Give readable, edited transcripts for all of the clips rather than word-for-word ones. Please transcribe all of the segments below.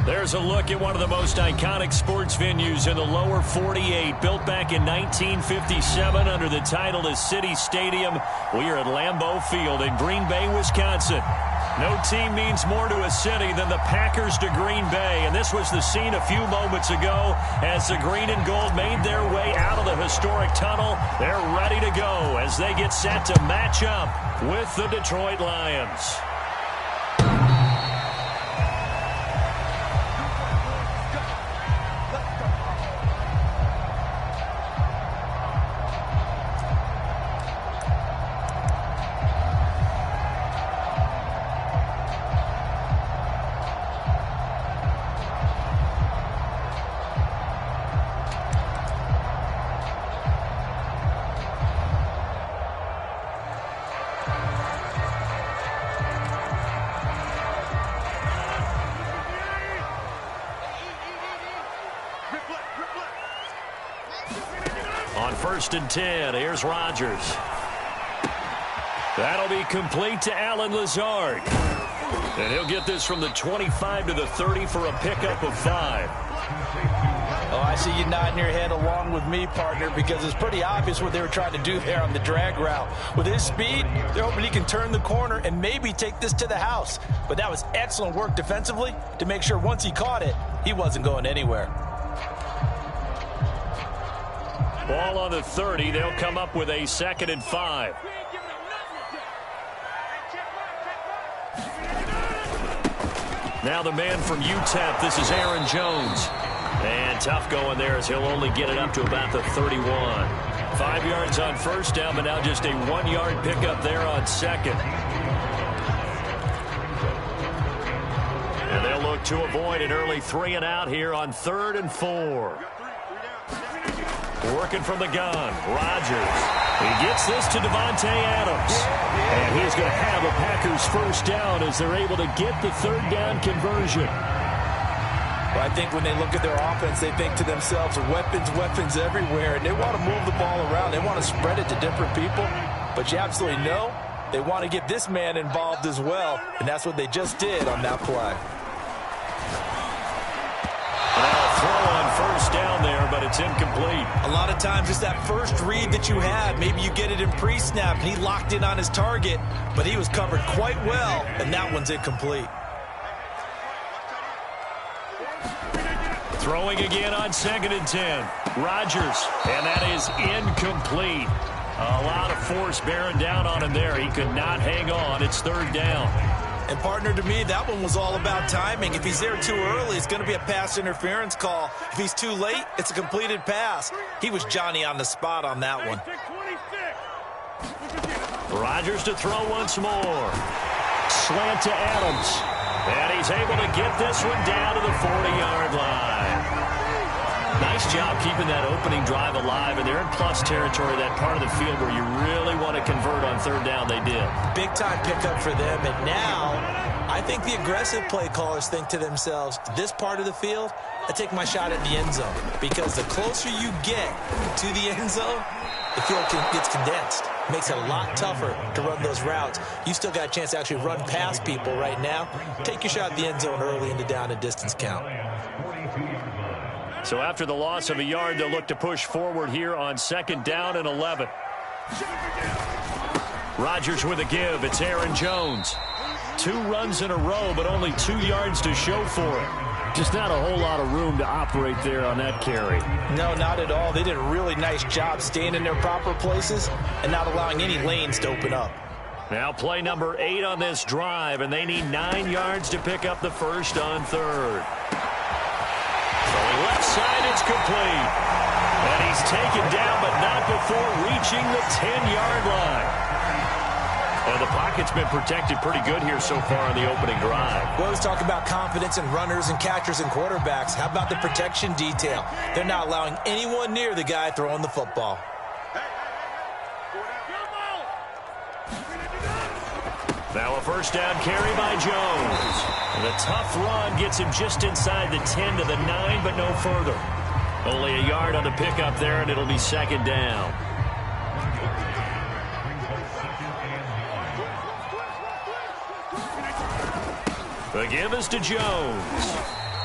There's a look at one of the most iconic sports venues in the lower 48, built back in 1957 under the title of City Stadium. We are at Lambeau Field in Green Bay, Wisconsin. No team means more to a city than the Packers to Green Bay, and this was the scene a few moments ago as the green and gold made their way out of the historic tunnel. They're ready to go as they get set to match up with the Detroit Lions. On 1st and 10, here's Rodgers. That'll be complete to Allen Lazard. And he'll get this from the 25 to the 30 for a pickup of 5. Oh, I see you nodding your head along with me, partner, because it's pretty obvious what they were trying to do there on the drag route. With his speed, they're hoping he can turn the corner and maybe take this to the house. But that was excellent work defensively to make sure once he caught it, he wasn't going anywhere. Ball on the 30. They'll come up with a 2nd and 5. Now the man from UTEP, this is Aaron Jones. And tough going there as he'll only get it up to about the 31. 5 yards on 1st down, but now just a 1-yard pickup there on 2nd. And they'll look to avoid an early 3 and out here on 3rd and 4. Working from the gun, Rodgers. He gets this to Devontae Adams. And he's going to have a Packers 1st down as they're able to get the 3rd down conversion. Well, I think when they look at their offense, they think to themselves, weapons everywhere. And they want to move the ball around. They want to spread it to different people. But you absolutely know they want to get this man involved as well. And that's what they just did on that play. Throw on 1st down there, but it's incomplete. A lot of times it's that first read that you have. Maybe you get it in pre-snap, and he locked in on his target, but he was covered quite well, and that one's incomplete. Throwing again on 2nd and 10. Rodgers, and that is incomplete. A lot of force bearing down on him there. He could not hang on. It's 3rd down. And, partner, to me, that one was all about timing. If he's there too early, it's going to be a pass interference call. If he's too late, it's a completed pass. He was Johnny on the spot on that one. Rodgers to throw once more. Slant to Adams. And he's able to get this one down to the 40-yard line. Nice job keeping that opening drive alive, and they're in plus territory, that part of the field where you really want to convert on 3rd down. They did. Big-time pickup for them, and now I think the aggressive play callers think to themselves, this part of the field, I take my shot at the end zone, because the closer you get to the end zone, the field gets condensed. Makes it a lot tougher to run those routes. You still got a chance to actually run past people right now. Take your shot at the end zone early in the down and distance count. So after the loss of a yard, they'll look to push forward here on 2nd down and 11. Rodgers with a give. It's Aaron Jones. 2 runs in a row, but only 2 yards to show for it. Just not a whole lot of room to operate there on that carry. No, not at all. They did a really nice job staying in their proper places and not allowing any lanes to open up. Now play number 8 on this drive, and they need 9 yards to pick up the 1st on 3rd. Left side, it's complete. And he's taken down, but not before reaching the 10-yard line. And the pocket's been protected pretty good here so far on the opening drive. We always talk about confidence in runners and catchers and quarterbacks. How about the protection detail? They're not allowing anyone near the guy throwing the football. Now a 1st down carry by Jones. And the tough run gets him just inside the 10 to the 9, but no further. Only a yard on the pickup there, and it'll be 2nd down. The give is to Jones.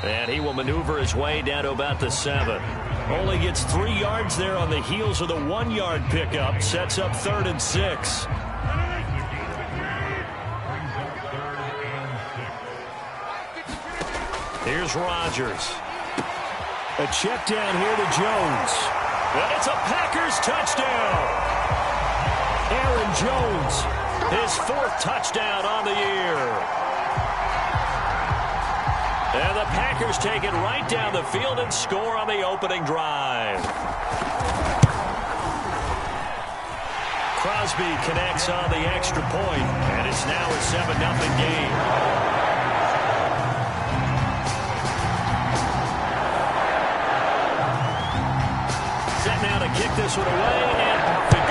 And he will maneuver his way down to about the 7. Only gets 3 yards there on the heels of the 1-yard pickup. Sets up 3rd and 6. Here's Rodgers. A check down here to Jones. And it's a Packers touchdown. Aaron Jones, his 4th touchdown on the year. And the Packers take it right down the field and score on the opening drive. Crosby connects on the extra point, and it's now a 7-0 game. Now to kick this one away, and off it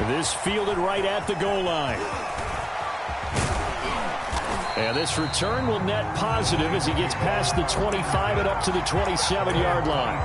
goes. This fielded right at the goal line. And this return will net positive as he gets past the 25 and up to the 27-yard line.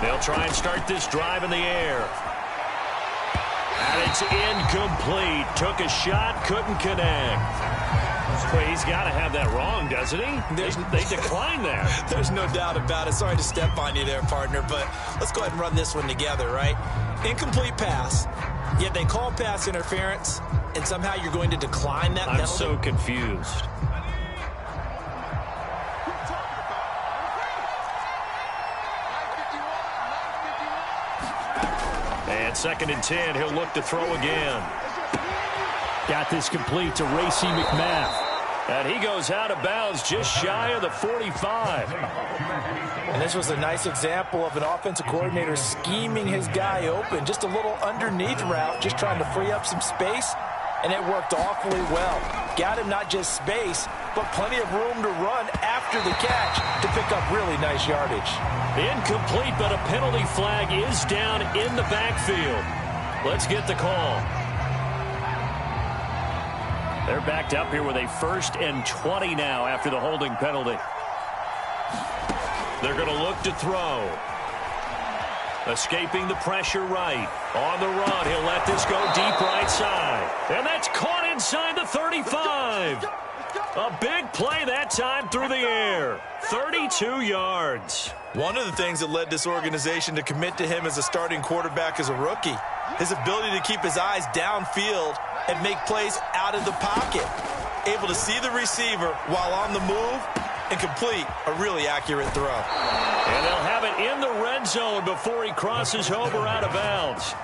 They'll try and start this drive in the air. And it's incomplete. Took a shot, couldn't connect. Well, he's got to have that wrong, doesn't he? They declined that. There's no doubt about it. Sorry to step on you there, partner, but let's go ahead and run this one together, right? Incomplete pass, yet they call pass interference, and somehow you're going to decline that penalty? I'm so confused. And 2nd and 10, he'll look to throw again. Got this complete to Racey McMath. And he goes out of bounds just shy of the 45. And this was a nice example of an offensive coordinator scheming his guy open. Just a little underneath route, just trying to free up some space. And it worked awfully well. Got him not just space, but plenty of room to run after the catch to pick up really nice yardage. Incomplete, but a penalty flag is down in the backfield. Let's get the call. They're backed up here with a 1st and 20 now after the holding penalty. They're going to look to throw. Escaping the pressure right. On the run, he'll let this go deep right side. And that's caught inside the 35. A big play that time through the air. 32 yards. One of the things that led this organization to commit to him as a starting quarterback as a rookie, his ability to keep his eyes downfield and make plays out of the pocket. Able to see the receiver while on the move and complete a really accurate throw. And they'll have it in the red zone before he crosses over out of bounds.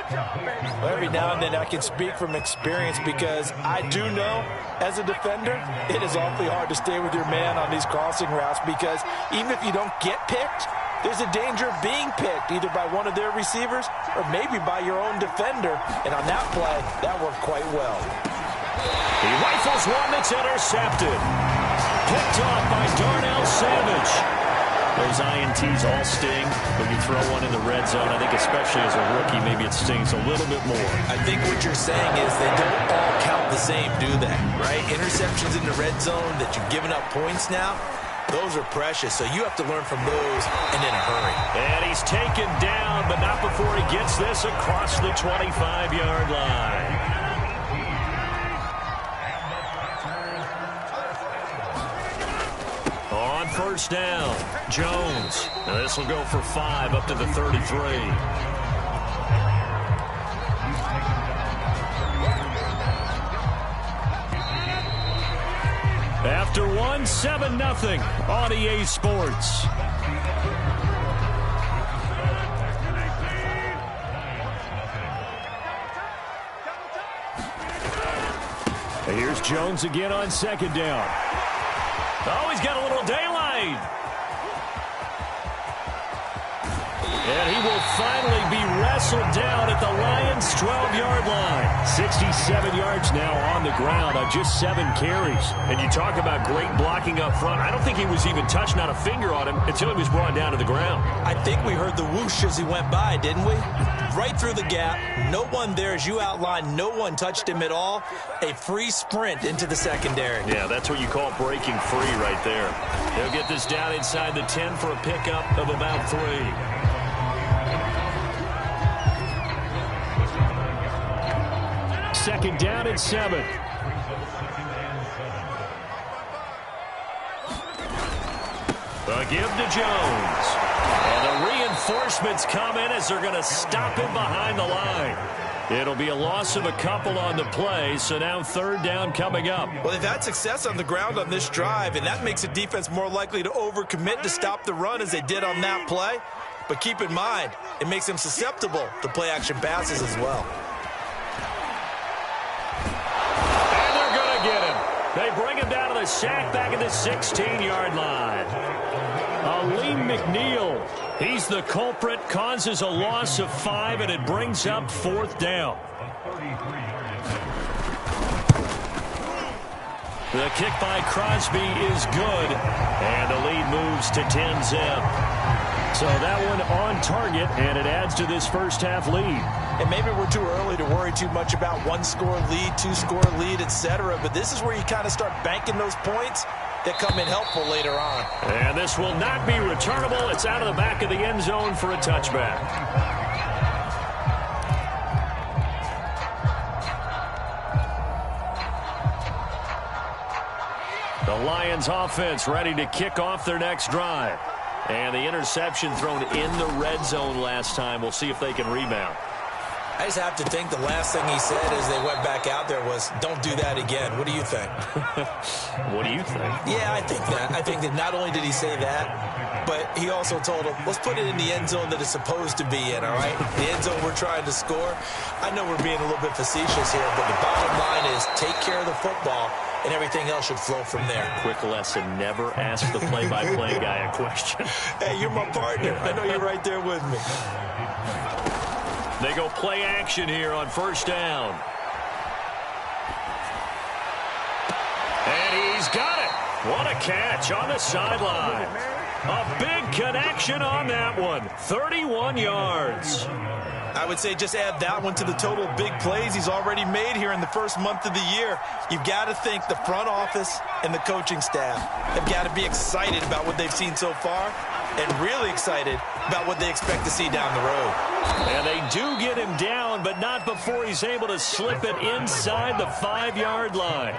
Well, every now and then I can speak from experience because I do know as a defender it is awfully hard to stay with your man on these crossing routes because even if you don't get picked, there's a danger of being picked either by one of their receivers or maybe by your own defender. And on that play, that worked quite well. He rifles one that's intercepted. Picked off by Darnell Savage. Those INTs all sting when you throw one in the red zone. I think especially as a rookie, maybe it stings a little bit more. I think what you're saying is they don't all count the same, do they? Right? Interceptions in the red zone that you've given up points now, those are precious. So you have to learn from those and in a hurry. And he's taken down, but not before he gets this across the 25-yard line. On 1st down, Jones. Now this will go for 5 up to the 33. After 1, 7-0 on EA Sports. Here's Jones again on 2nd down. Oh, he's got a little daylight. And he will finally be wrestled down at the Lions' 12-yard line. 67 yards now on the ground on just 7 carries. And you talk about great blocking up front. I don't think he was even touched, not a finger on him, until he was brought down to the ground. I think we heard the whoosh as he went by, didn't we? Right through the gap. No one there, as you outlined. No one touched him at all. A free sprint into the secondary. Yeah, that's what you call breaking free right there. They'll get this down inside the 10 for a pickup of about 3. Second down and 7. The give to Jones. And the reinforcements come in as they're going to stop him behind the line. It'll be a loss of a couple on the play, so now third down coming up. Well, they've had success on the ground on this drive, and that makes the defense more likely to overcommit to stop the run as they did on that play. But keep in mind, it makes them susceptible to play-action passes as well. Get him. They bring him down to the sack back at the 16-yard line. Aleem McNeil, he's the culprit, causes a loss of 5, and it brings up fourth down. The kick by Crosby is good, and the lead moves to 10-zip. So that one on target, and it adds to this first half lead. And maybe we're too early to worry too much about 1-score lead, 2-score lead, etc. But this is where you kind of start banking those points that come in helpful later on. And this will not be returnable. It's out of the back of the end zone for a touchback. The Lions offense ready to kick off their next drive. And the interception thrown in the red zone last time. We'll see if they can rebound. I just have to think the last thing he said as they went back out there was, don't do that again. What do you think? What do you think? Yeah, I think that. I think that not only did he say that, but he also told him, let's put it in the end zone that it's supposed to be in, all right? The end zone we're trying to score. I know we're being a little bit facetious here, but the bottom line is take care of the football, and everything else should flow from there. Quick lesson, never ask the play-by-play guy a question. Hey, you're my partner. I know you're right there with me. They go play action here on first down. And he's got it. What a catch on the sideline. A big connection on that one. 31 yards. I would say just add that one to the total big plays he's already made here in the first month of the year. You've got to think the front office and the coaching staff have got to be excited about what they've seen so far and really excited about what they expect to see down the road. And they do get him down, but not before he's able to slip it inside the 5-yard line.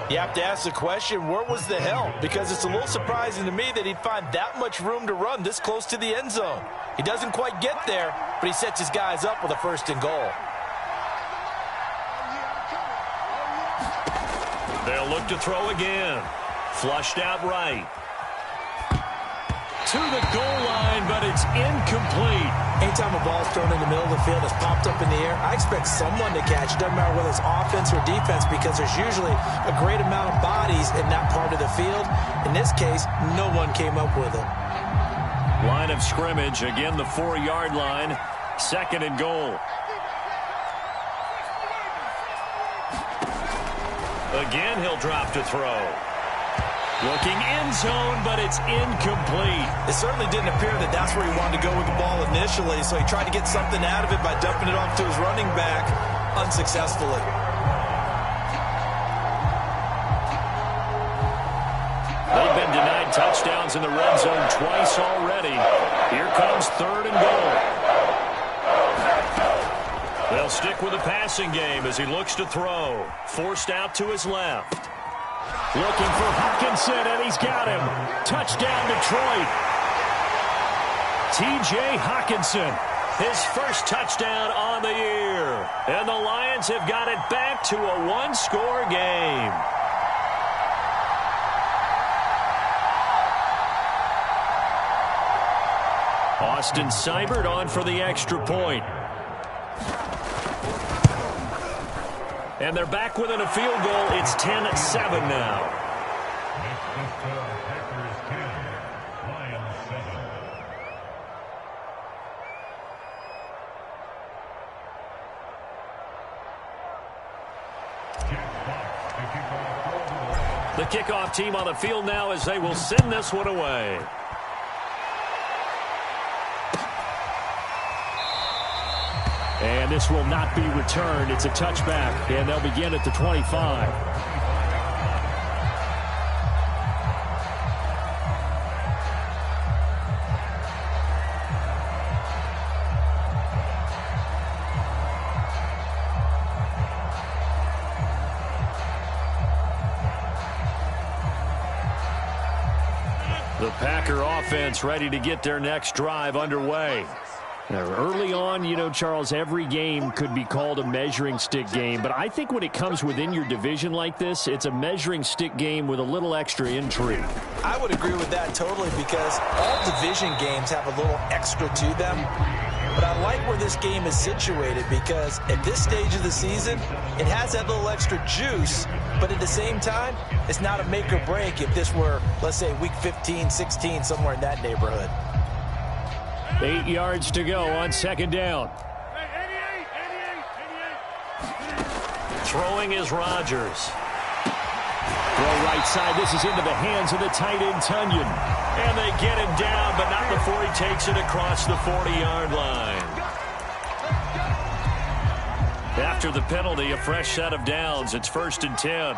You have to ask the question, where was the help? Because it's a little surprising to me that he'd find that much room to run this close to the end zone. He doesn't quite get there, but he sets his guys up with a first and goal. They'll look to throw again. Flushed out right. To the goal line, but it's incomplete. Anytime a ball's thrown in the middle of the field, it's popped up in the air, I expect someone to catch. It doesn't matter whether it's offense or defense, because there's usually a great amount of bodies in that part of the field. In this case, no one came up with it. Line of scrimmage, again the 4-yard line. Second and goal. Again, he'll drop to throw. Looking end zone, but it's incomplete. It certainly didn't appear that that's where he wanted to go with the ball initially, so he tried to get something out of it by dumping it off to his running back unsuccessfully. They've been denied touchdowns in the red zone twice already. Here comes third and goal. They'll stick with the passing game as he looks to throw. Forced out to his left. Looking for Hawkinson, and he's got him. Touchdown, Detroit. T.J. Hawkinson, his first touchdown on the year. And the Lions have got it back to a 1-score game. Austin Seibert on for the extra point. And they're back within a field goal. It's 10-7 now. The kickoff team on the field now as they will send this one away. And this will not be returned. It's a touchback, and they'll begin at the 25. The Packer offense ready to get their next drive underway. Now, early on, you know, Charles, every game could be called a measuring stick game. But I think when it comes within your division like this, it's a measuring stick game with a little extra intrigue. I would agree with that totally because all division games have a little extra to them. But I like where this game is situated because at this stage of the season, it has that little extra juice. But at the same time, it's not a make or break if this were, let's say, week 15, 16, somewhere in that neighborhood. 8 yards to go on second down. Throwing is Rodgers. Throw right side. This is into the hands of the tight end, Tunyon. And they get him down, but not before he takes it across the 40-yard line. After the penalty, a fresh set of downs. It's 1st and 10.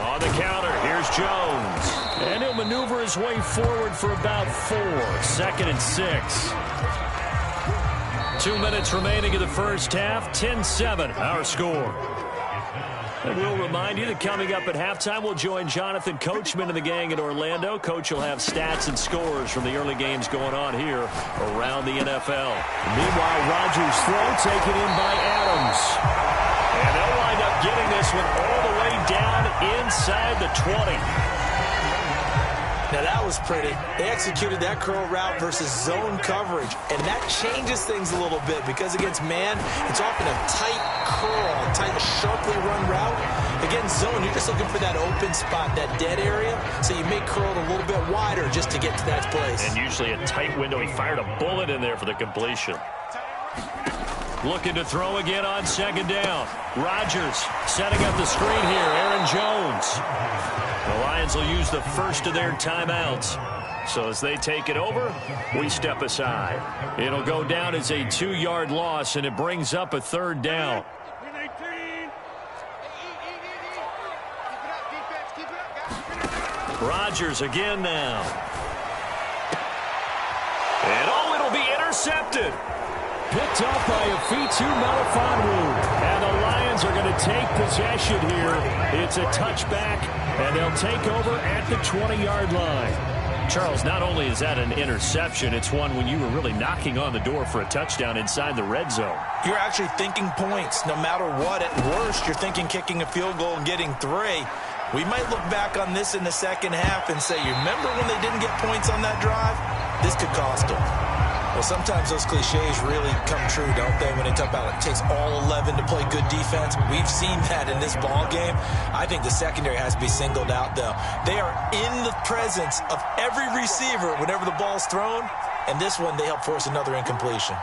On the counter, here's Jones. And he'll maneuver his way forward for about 4. 2nd and 6. 2 minutes remaining in the first half. 10-7, our score. And we'll remind you that coming up at halftime, we'll join Jonathan Coachman and the gang in Orlando. Coach will have stats and scores from the early games going on here around the NFL. Meanwhile, Rodgers' throw taken in by Adams. And they'll wind up getting this one all the way down inside the 20. Now that was pretty. They executed that curl route versus zone coverage, and that changes things a little bit because against man, it's often a tight curl, tight, sharply run route. Against zone, you're just looking for that open spot, that dead area, so you may curl it a little bit wider just to get to that place. And usually a tight window. He fired a bullet in there for the completion. Looking to throw again on second down. Rodgers setting up the screen here. Aaron Jones. The Lions will use the first of their timeouts. So as they take it over, we step aside. It'll go down as a 2-yard loss, and it brings up a 3rd down. Rodgers again now. And oh, it'll be intercepted. Picked up by a Fitu Melifonwu. And the Lions are going to take possession here. It's a touchback, and they'll take over at the 20-yard line. Charles, not only is that an interception, it's one when you were really knocking on the door for a touchdown inside the red zone. You're actually thinking points no matter what. At worst, you're thinking kicking a field goal and getting 3. We might look back on this in the second half and say, you remember when they didn't get points on that drive? This could cost them. Well, sometimes those cliches really come true, don't they, when they talk about it takes all 11 to play good defense. We've seen that in this ball game. I think the secondary has to be singled out, though. They are in the presence of every receiver whenever the ball's thrown, and this one they help force another incompletion.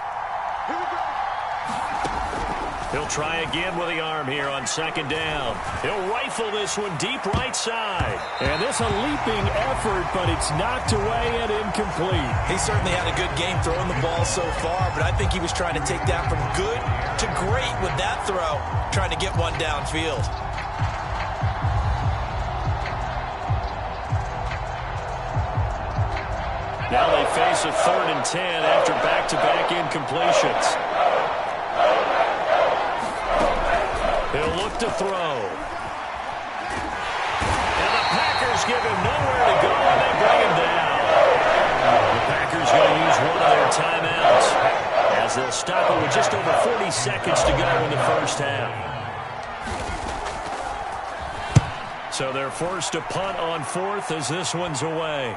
He'll try again with the arm here on second down. He'll rifle this one deep right side. And this a leaping effort, but it's knocked away and incomplete. He certainly had a good game throwing the ball so far, but I think he was trying to take that from good to great with that throw, trying to get one downfield. Now they face a 3rd and 10 after back-to-back incompletions. He'll look to throw. And the Packers give him nowhere to go, and they bring him down. The Packers going to use one of their timeouts as they'll stop it with just over 40 seconds to go in the first half. So they're forced to punt on 4th as this one's away.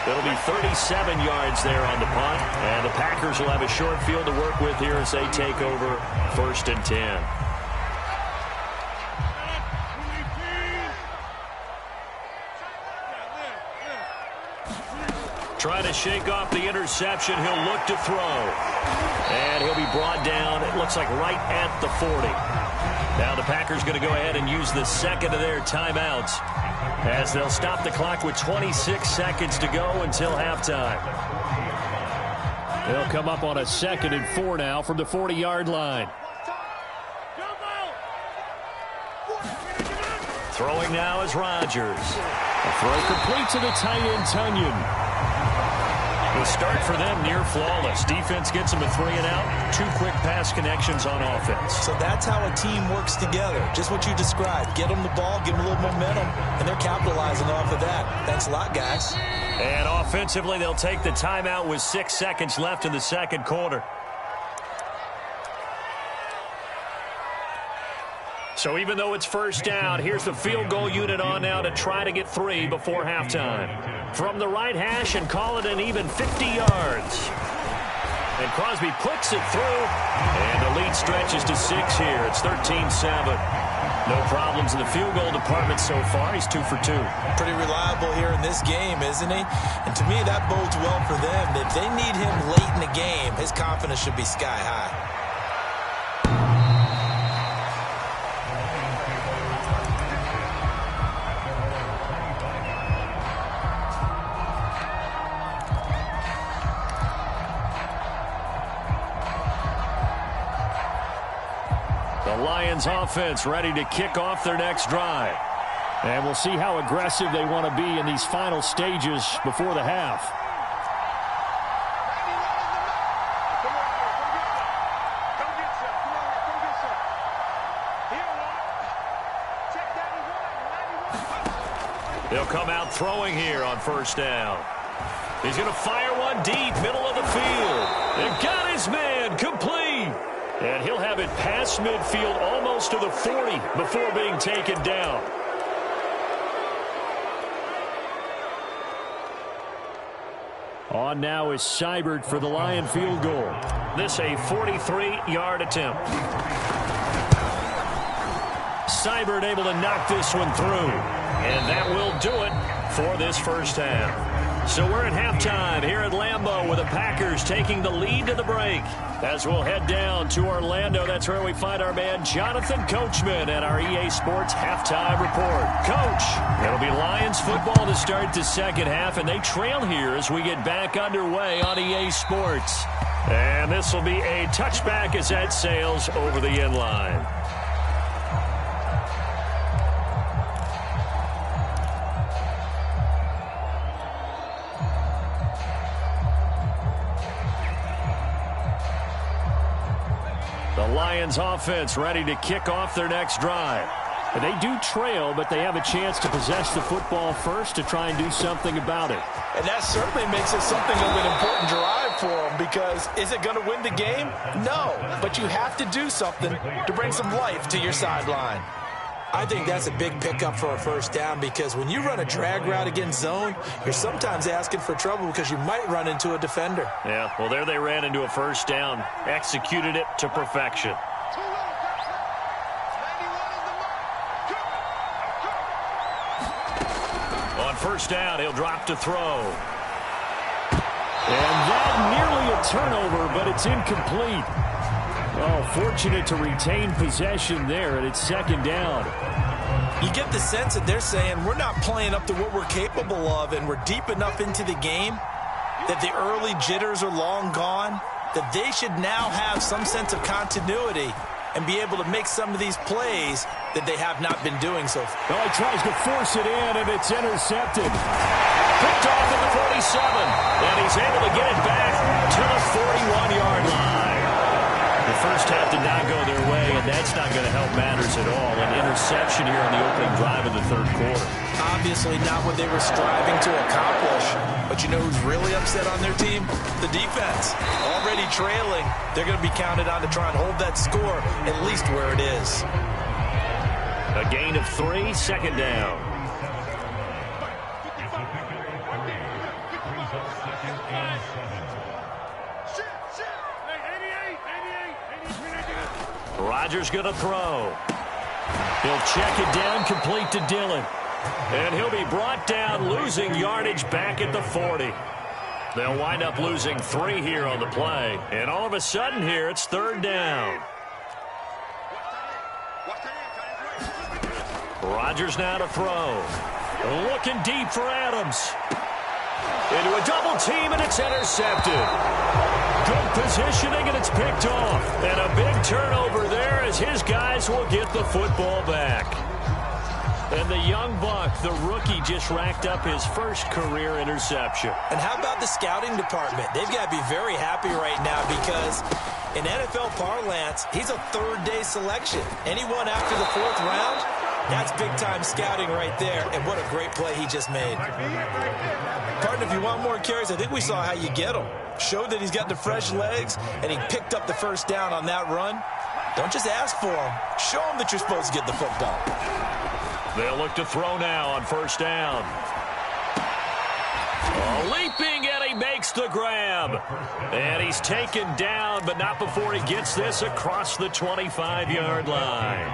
It'll be 37 yards there on the punt, and the Packers will have a short field to work with here as they take over 1st and 10. Trying to shake off the interception. He'll look to throw. And he'll be brought down, it looks like, right at the 40. Now the Packers going to go ahead and use the second of their timeouts as they'll stop the clock with 26 seconds to go until halftime. They'll come up on a 2nd and 4 now from the 40-yard line. Throwing now is Rodgers. A throw complete to the tight end, Tunyon. The start for them near flawless. Defense gets them a 3-and-out. 2 quick pass connections on offense. So that's how a team works together. Just what you described. Get them the ball, give them a little momentum, and they're capitalizing off of that. Thanks a lot, guys. And offensively, they'll take the timeout with 6 seconds left in the second quarter. So even though it's first down, here's the field goal unit on now to try to get 3 before halftime. From the right hash and call it an even 50 yards. And Crosby puts it through. And the lead stretches to 6 here. It's 13-7. No problems in the field goal department so far. He's 2 for 2. Pretty reliable here in this game, isn't he? And to me, that bodes well for them. If they need him late in the game, his confidence should be sky high. The Lions offense ready to kick off their next drive. And we'll see how aggressive they want to be in these final stages before the half. They'll come out throwing here on first down. He's going to fire one deep, middle of the field. And got his man, complete. And he'll have it past midfield almost to the 40 before being taken down. On now is Seibert for the Lion field goal. This a 43-yard attempt. Seibert able to knock this one through. And that will do it for this first half. So we're at halftime here at Lambeau with the Packers taking the lead to the break. As we'll head down to Orlando, that's where we find our man Jonathan Coachman at our EA Sports Halftime Report. Coach, it'll be Lions football to start the second half, and they trail here as we get back underway on EA Sports. And this will be a touchback as that sails over the end line. The Lions offense ready to kick off their next drive. And they do trail, but they have a chance to possess the football first to try and do something about it. And that certainly makes it something of an important drive for them, because is it going to win the game? No, but you have to do something to bring some life to your sideline. I think that's a big pickup for a first down, because when you run a drag route against zone, you're sometimes asking for trouble because you might run into a defender. Yeah, well, there they ran into a first down, executed it to perfection. On first down, he'll drop to throw. And that nearly a turnover, but it's incomplete. Oh, fortunate to retain possession there, and it's second down. You get the sense that they're saying we're not playing up to what we're capable of, and we're deep enough into the game that the early jitters are long gone, that they should now have some sense of continuity and be able to make some of these plays that they have not been doing so far. Well, he tries to force it in, and it's intercepted. Picked off at the 47, and he's able to get it back to the 41-yard line. The first half did not go their way, and that's not going to help matters at all. An interception here on the opening drive of the third quarter. Obviously not what they were striving to accomplish. But you know who's really upset on their team? The defense. Already trailing. They're going to be counted on to try and hold that score at least where it is. A gain of 3, second down. Rodgers going to throw. He'll check it down, complete to Dillon. And he'll be brought down, losing yardage back at the 40. They'll wind up losing 3 here on the play. And all of a sudden here, it's 3rd down. Rodgers now to throw. Looking deep for Adams. Into a double team, and it's intercepted. Good positioning, and it's picked off. And a big turnover there as his guys will get the football back. And the young buck, the rookie, just racked up his first career interception. And how about the scouting department? They've got to be very happy right now because in NFL parlance, he's a third-day selection. Anyone after the 4th round, that's big-time scouting right there. And what a great play he just made. Partner, if you want more carries, I think we saw how you get them. Showed that he's got the fresh legs, and he picked up the first down on that run. Don't just ask for him. Show him that you're supposed to get the football. They'll look to throw now on 1st down. Leaping, and he makes the grab. And he's taken down, but not before he gets this across the 25-yard line.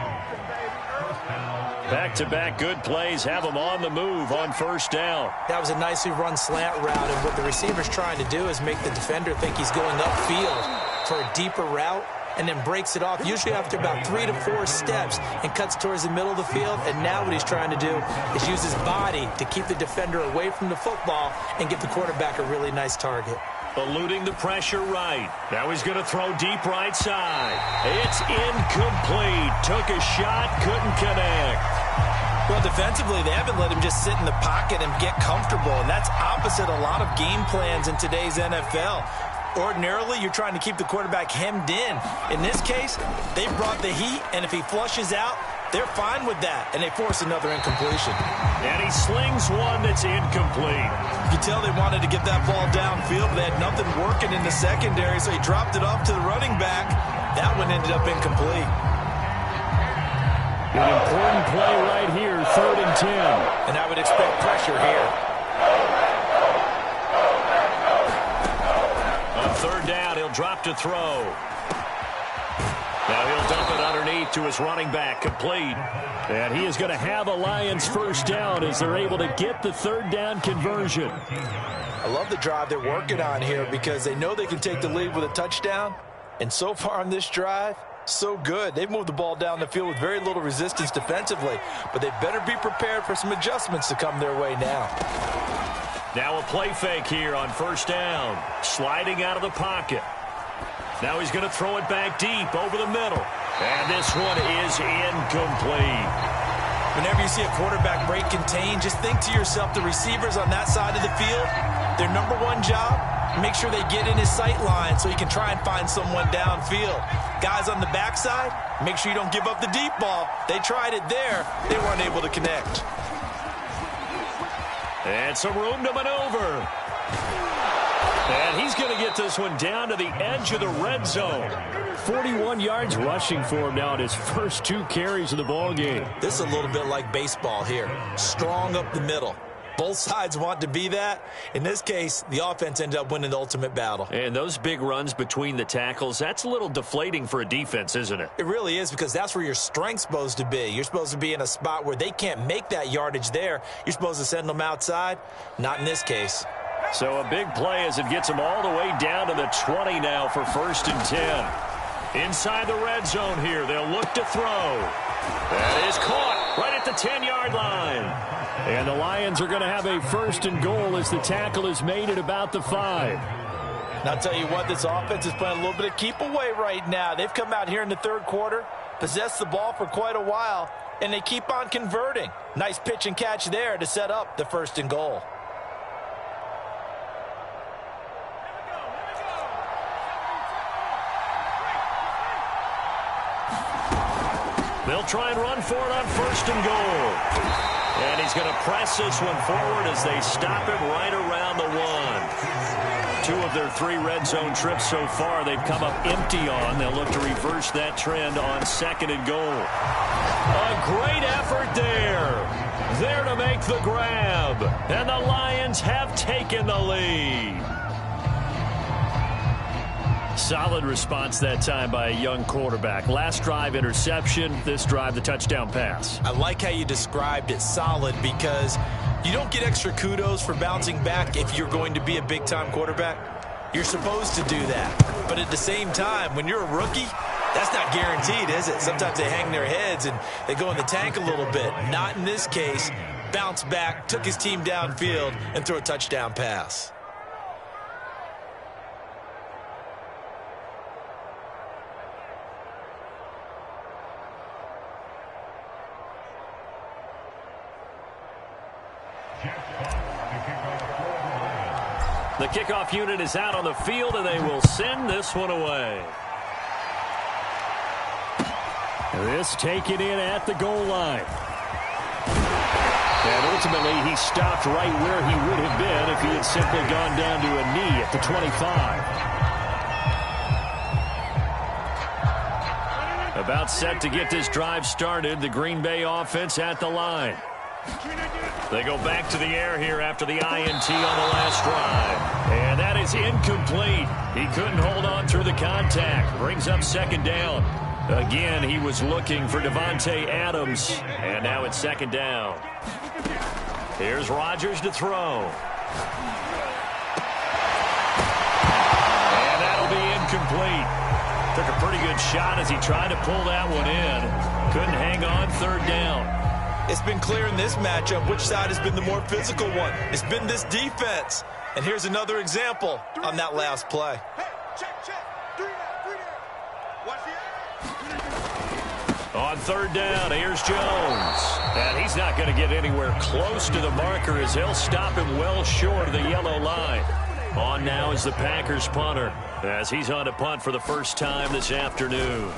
Back-to-back good plays have him on the move on 1st down. That was a nicely run slant route, and what the receiver's trying to do is make the defender think he's going upfield for a deeper route, and then breaks it off, usually after about 3 to 4 steps, and cuts towards the middle of the field. And now what he's trying to do is use his body to keep the defender away from the football and give the quarterback a really nice target. Eluding the pressure right. Now he's going to throw deep right side. It's incomplete. Took a shot, couldn't connect. Well, defensively, they haven't let him just sit in the pocket and get comfortable, and that's opposite a lot of game plans in today's NFL. Ordinarily, you're trying to keep the quarterback hemmed in. In this case, they brought the heat, and if he flushes out, they're fine with that, and they force another incompletion. And he slings one that's incomplete. You can tell they wanted to get that ball downfield, but they had nothing working in the secondary, so he dropped it off to the running back. That one ended up incomplete. An important play right here, 3rd and 10. And I would expect pressure here. On 3rd down, he'll drop to throw. Now he'll dump it underneath to his running back, complete. And he is going to have a Lions 1st down as they're able to get the 3rd down conversion. I love the drive they're working on here because they know they can take the lead with a touchdown. And so far on this drive, so good. They've moved the ball down the field with very little resistance defensively, but they better be prepared for some adjustments to come their way now. Now a play fake here on 1st down. Sliding out of the pocket. Now he's going to throw it back deep over the middle. And this one is incomplete. Whenever you see a quarterback break contain, just think to yourself, the receivers on that side of the field, their number one job, make sure they get in his sight line so he can try and find someone downfield. Guys on the backside, make sure you don't give up the deep ball. They tried it there. They weren't able to connect. And some room to maneuver. And he's going to get this one down to the edge of the red zone. 41 yards rushing for him now in his first 2 carries of the ball game. This is a little bit like baseball here. Strong up the middle. Both sides want to be that. In this case, the offense ended up winning the ultimate battle. And those big runs between the tackles, that's a little deflating for a defense, isn't it? It really is, because that's where your strength's supposed to be. You're supposed to be in a spot where they can't make that yardage there. You're supposed to send them outside. Not in this case. So a big play as it gets them all the way down to the 20 now for 1st and 10. Inside the red zone here, they'll look to throw. That is caught right at the 10-yard line. And the Lions are going to have a 1st and goal as the tackle is made at about the 5. And I'll tell you what, this offense is playing a little bit of keep away right now. They've come out here in the 3rd quarter, possessed the ball for quite a while, and they keep on converting. Nice pitch and catch there to set up the 1st and goal. They'll try and run for it on 1st and goal. And he's going to press this one forward as they stop it right around the 1. 2 of their 3 red zone trips so far they've come up empty on. They'll look to reverse that trend on 2nd and goal. A great effort there. There to make the grab. And the Lions have taken the lead. Solid response that time by a young quarterback. Last drive, interception. This drive, the touchdown pass. I like how you described it, solid, because you don't get extra kudos for bouncing back if you're going to be a big-time quarterback. You're supposed to do that. But at the same time, when you're a rookie, that's not guaranteed, is it? Sometimes they hang their heads and they go in the tank a little bit. Not in this case. Bounced back, took his team downfield, and threw a touchdown pass. The kickoff unit is out on the field, and they will send this one away. This taken in at the goal line. And ultimately, he stopped right where he would have been if he had simply gone down to a knee at the 25. About set to get this drive started. The Green Bay offense at the line. They go back to the air here after the INT on the last drive. And that is incomplete. He couldn't hold on through the contact. Brings up second down. Again, he was looking for Devontae Adams. And now it's second down. Here's Rodgers to throw. And that'll be incomplete. Took a pretty good shot as he tried to pull that one in. Couldn't hang on, third down. It's been clear in this matchup which side has been the more physical one. It's been this defense. And here's another example on that last play. On third down, here's Jones. And he's not going to get anywhere close to the marker as he'll stop him well short of the yellow line. On now is the Packers punter as he's on to punt for the first time this afternoon.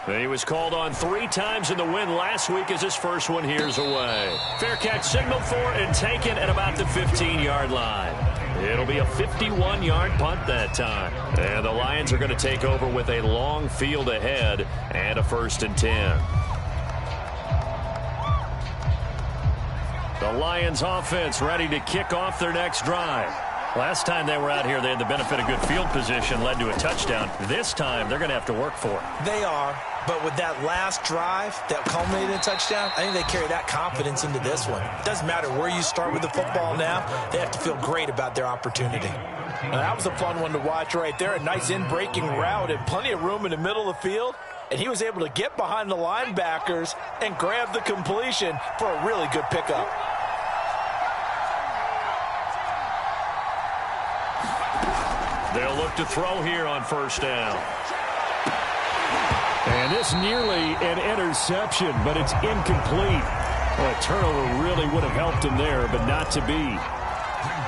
He was called on 3 times in the win last week as his first one here's away. Fair catch signaled for and taken at about the 15-yard line. It'll be a 51-yard punt that time. And the Lions are going to take over with a long field ahead and a 1st and 10. The Lions offense ready to kick off their next drive. Last time they were out here, they had the benefit of good field position, led to a touchdown. This time, they're going to have to work for it. They are, but with that last drive that culminated in a touchdown, I think they carry that confidence into this one. It doesn't matter where you start with the football now. They have to feel great about their opportunity. Now, that was a fun one to watch right there. A nice in-breaking route and plenty of room in the middle of the field. And he was able to get behind the linebackers and grab the completion for a really good pickup. They'll look to throw here on first down. And this nearly an interception, but it's incomplete. Well, a turnover really would have helped him there, but not to be.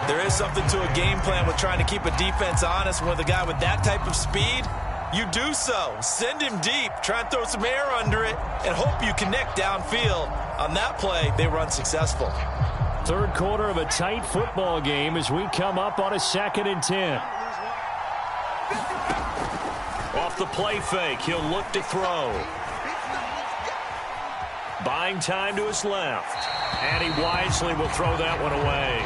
There is something to a game plan with trying to keep a defense honest. With a guy with that type of speed, you do so. Send him deep, try and throw some air under it, and hope you connect downfield. On that play, they were unsuccessful. Third quarter of a tight football game as we come up on a 2nd and 10. Off the play fake, he'll look to throw. Buying time to his left. And he wisely will throw that one away.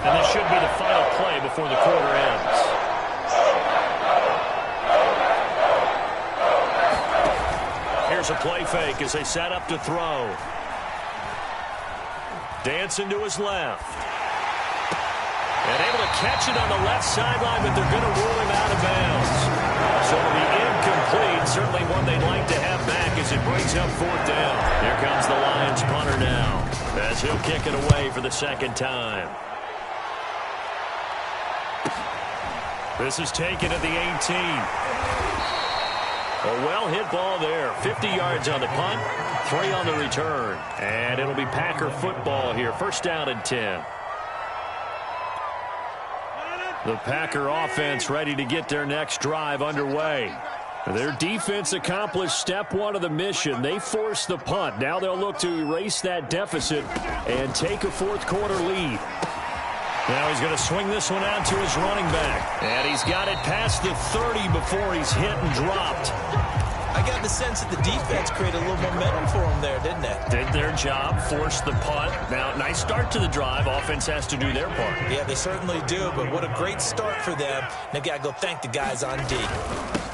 And this should be the final play before the quarter ends. Here's a play fake as they set up to throw. Dancing to his left. And able to catch it on the left sideline, but they're going to rule him out of bounds. So it'll be incomplete. Certainly one they'd like to have back as it brings up 4th down. Here comes the Lions punter now as he'll kick it away for the 2nd time. This is taken at the 18. A well-hit ball there. 50 yards on the punt, 3 on the return. And it'll be Packer football here. 1st down and 10. The Packer offense ready to get their next drive underway. Their defense accomplished step 1 of the mission. They forced the punt. Now they'll look to erase that deficit and take a 4th quarter lead. Now he's going to swing this one out to his running back. And he's got it past the 30 before he's hit and dropped. I I got the sense that the defense created a little momentum for them there, didn't it? Did their job, forced the punt. Now, nice start to the drive. Offense has to do their part. Yeah, they certainly do, but what a great start for them. They've got to go thank the guys on D.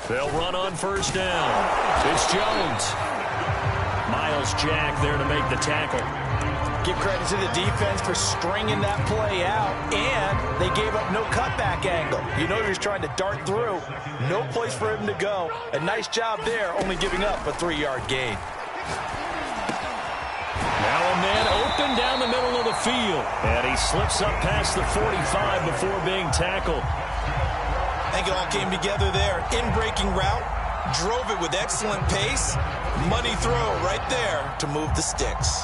They'll run on first down. It's Jones. Miles Jack there to make the tackle. Give credit to the defense for stringing that play out, and they gave up no cutback angle. You know he was trying to dart through. No place for him to go. A nice job there, only giving up a 3-yard gain. Now a man open down the middle of the field, and he slips up past the 45 before being tackled. I think it all came together there. In-breaking route, drove it with excellent pace. Money throw right there to move the sticks.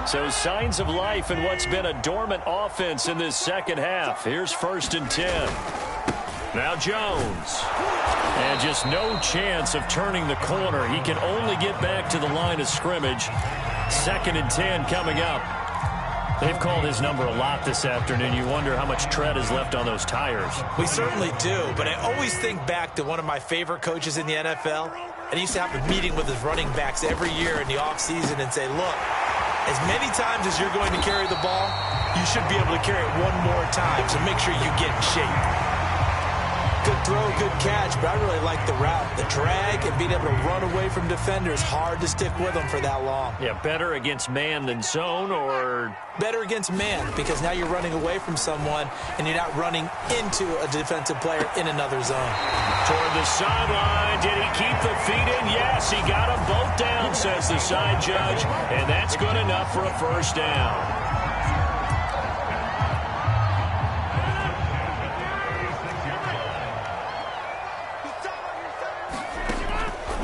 So signs of life in what's been a dormant offense in this second half. Here's 1st and 10. Now Jones. And just no chance of turning the corner. He can only get back to the line of scrimmage. 2nd and 10 coming up. They've called his number a lot this afternoon. You wonder how much tread is left on those tires. We certainly do, but I always think back to one of my favorite coaches in the NFL. And he used to have a meeting with his running backs every year in the offseason and say, look, as many times as you're going to carry the ball, you should be able to carry it one more time, so make sure you get in shape. Good throw, good catch, but I really like the route. The drag and being able to run away from defenders, hard to stick with them for that long. Yeah, better against man than zone, or? Better against man, because now you're running away from someone and you're not running into a defensive player in another zone. Toward the sideline, did he keep the feet in? Yes, he got them both down, says the side judge, and that's good enough for a 1st down.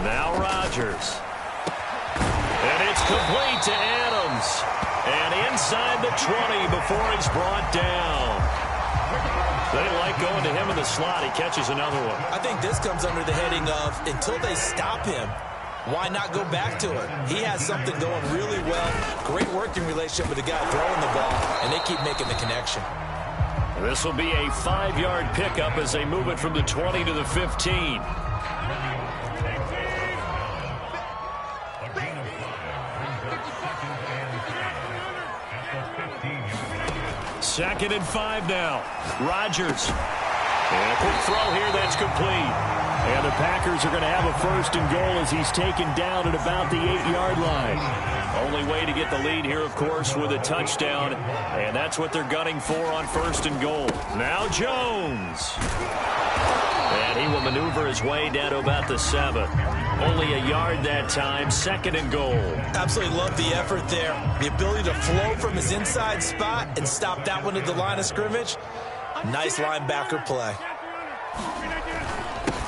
Now Rodgers. And it's complete to Adams. And inside the 20 before he's brought down. They like going to him in the slot. He catches another one. I think this comes under the heading of, until they stop him, why not go back to it? He has something going really well. Great working relationship with the guy throwing the ball, and they keep making the connection. This will be a 5-yard pickup as they move it from the 20 to the 15. 2nd and 5 now. Rodgers. And a quick throw here that's complete. And the Packers are going to have a 1st and goal as he's taken down at about the 8-yard line. Only way to get the lead here, of course, with a touchdown. And that's what they're gunning for on 1st and goal. Now Jones. And he will maneuver his way down to about the 7. Only a yard that time. 2nd and goal. Absolutely love the effort there. The ability to flow from his inside spot and stop that one at the line of scrimmage. Nice linebacker play.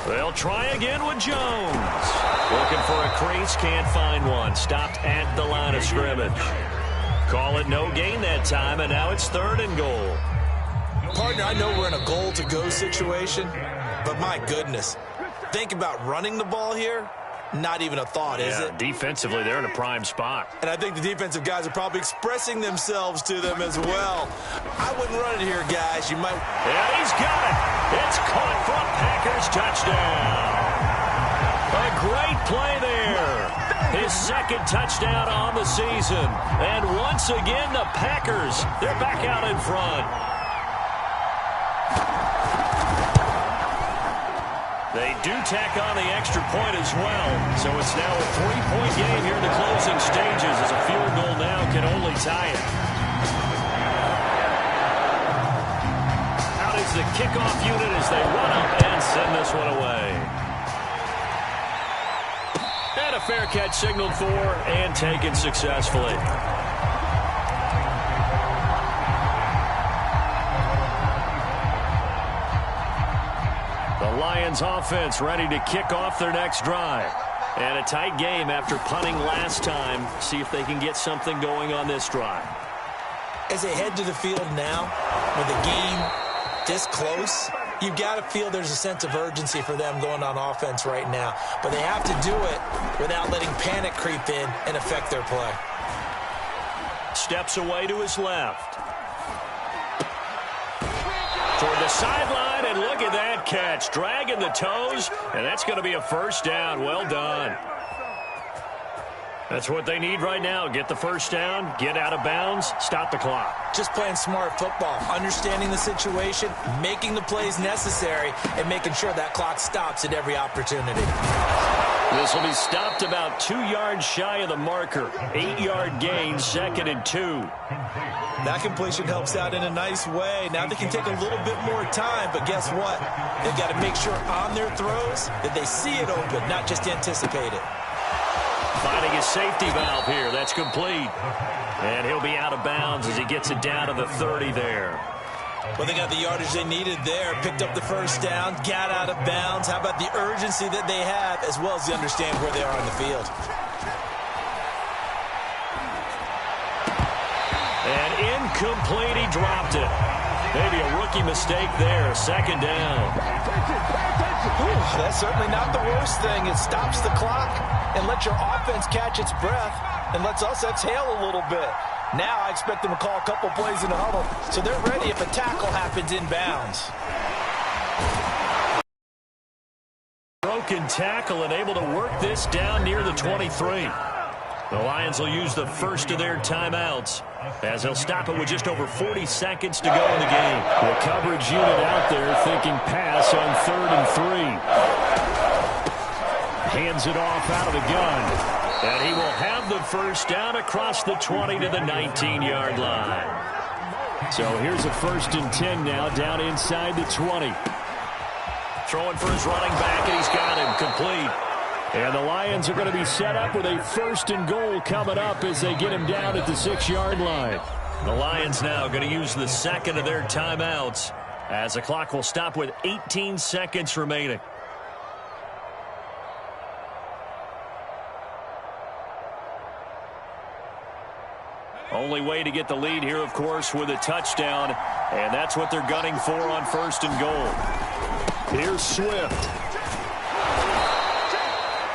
They'll try again with Jones. Looking for a crease, can't find one. Stopped at the line of scrimmage. Call it no gain that time, and now it's 3rd and goal. Partner, I know we're in a goal-to-go situation, but my goodness. Think about running the ball here. Not even a thought, is it? Defensively, they're in a prime spot. And I think the defensive guys are probably expressing themselves to them as well. I wouldn't run it here, guys. You might... And he's got it. It's caught for a Packers touchdown. A great play there. His 2nd touchdown on the season. And once again, the Packers, they're back out in front. They do tack on the extra point as well. So it's now a 3-point game here in the closing stages as a field goal now can only tie it. Out is the kickoff unit as they run up and send this one away. And a fair catch signaled for and taken successfully. The Lions offense ready to kick off their next drive. And a tight game after punting last time. See if they can get something going on this drive. As they head to the field now, with the game this close, you've got to feel there's a sense of urgency for them going on offense right now. But they have to do it without letting panic creep in and affect their play. Steps away to his left. Toward the sideline. line, and look at that catch. Dragging the toes, and that's going to be a first down. Well done. That's what they need right now. Get the first down, get out of bounds, stop the clock. Just playing smart football, understanding the situation, making the plays necessary, and making sure that clock stops at every opportunity. This will be stopped about 2 yards shy of the marker. 8-yard gain, 2nd and 2. That completion helps out in a nice way. Now they can take a little bit more time, but guess what? They've got to make sure on their throws that they see it open, not just anticipate it. Finding his safety valve here. That's complete. And he'll be out of bounds as he gets it down to the 30 there. Well, they got the yardage they needed there. Picked up the first down, got out of bounds. How about the urgency that they have, as well as they understand where they are on the field. And incomplete. He dropped it. Maybe a rookie mistake there. 2nd down. That's certainly not the worst thing. It stops the clock and lets your offense catch its breath and lets us exhale a little bit. Now I expect them to call a couple plays in the huddle, so they're ready if a tackle happens inbounds. Broken tackle and able to work this down near the 23. The Lions will use the first of their timeouts as they'll stop it with just over 40 seconds to go in the game. The coverage unit out there thinking pass on 3rd and 3. Hands it off out of the gun. And he will have the first down across the 20 to the 19-yard line. So here's a 1st and 10 now down inside the 20. Throwing for his running back, and he's got him complete. And the Lions are going to be set up with a 1st and goal coming up as they get him down at the 6-yard line. The Lions now going to use the 2nd of their timeouts as the clock will stop with 18 seconds remaining. Only way to get the lead here, of course, with a touchdown, and that's what they're gunning for on 1st and goal. Here's Swift.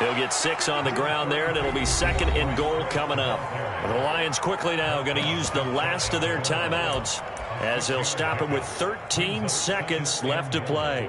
He'll get 6 on the ground there, and it'll be 2nd and goal coming up. The Lions quickly now going to use the last of their timeouts as they'll stop it with 13 seconds left to play.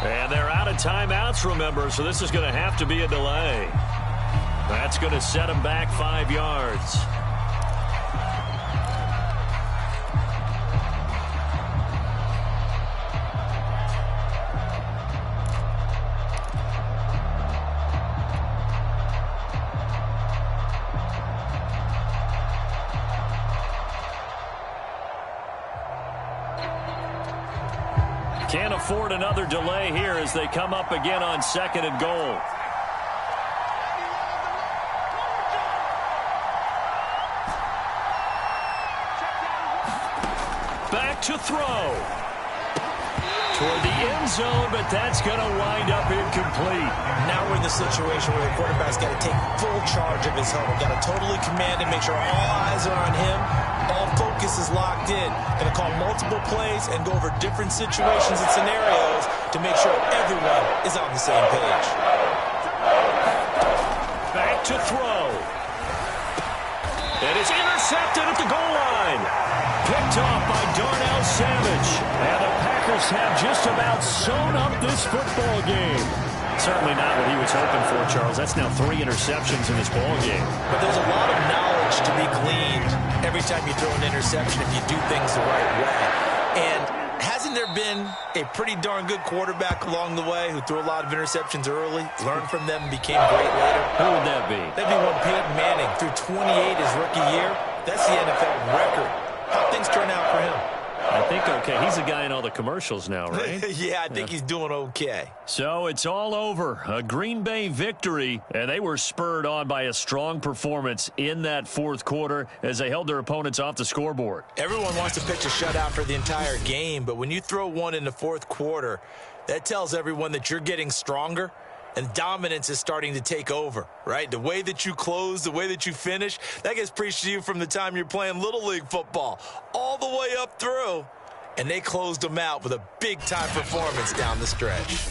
And they're out of timeouts, remember, so this is going to have to be a delay. That's going to set them back 5 yards. Can't afford another delay here as they come up again on 2nd and goal. Back to throw. Toward the end zone, but that's going to wind up incomplete. Now we're in the situation where the quarterback's got to take full charge of his huddle. Got to totally command and make sure all eyes are on him. All focus is locked in. Going to call multiple plays and go over different situations and scenarios to make sure everyone is on the same page. Back to throw. It is intercepted at the goal line. Picked off by Darnell Savage. And the Packers have just about sewn up this football game. Certainly not what he was hoping for, Charles. That's now 3 interceptions in this ball game. But there's a lot of knowledge to be gleaned every time you throw an interception if you do things the right way. And hasn't there been a pretty darn good quarterback along the way who threw a lot of interceptions early, learned from them, and became great later? Who would that be? That'd be one Peyton Manning. Threw 28 his rookie year. That's the NFL record. How'd things turn out for him? I think okay. He's the guy in all the commercials now, right? Yeah, I think he's doing okay. So it's all over. A Green Bay victory, and they were spurred on by a strong performance in that fourth quarter as they held their opponents off the scoreboard. Everyone wants to pitch a shutout for the entire game, but when you throw one in the fourth quarter, that tells everyone that you're getting stronger and dominance is starting to take over, right? The way that you close, the way that you finish, that gets preached to you from the time you're playing Little League football all the way up through. And they closed them out with a big-time performance down the stretch.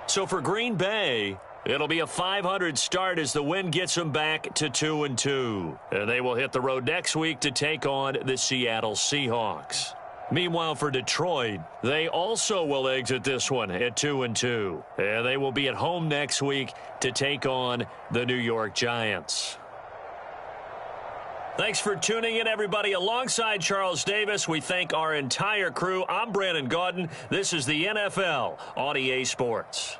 So for Green Bay, it'll be a 500 start as the win gets them back to 2-2. And they will hit the road next week to take on the Seattle Seahawks. Meanwhile, for Detroit, they also will exit this one at 2-2. And they will be at home next week to take on the New York Giants. Thanks for tuning in, everybody. Alongside Charles Davis, we thank our entire crew. I'm Brandon Gaudin. This is the NFL on EA Sports.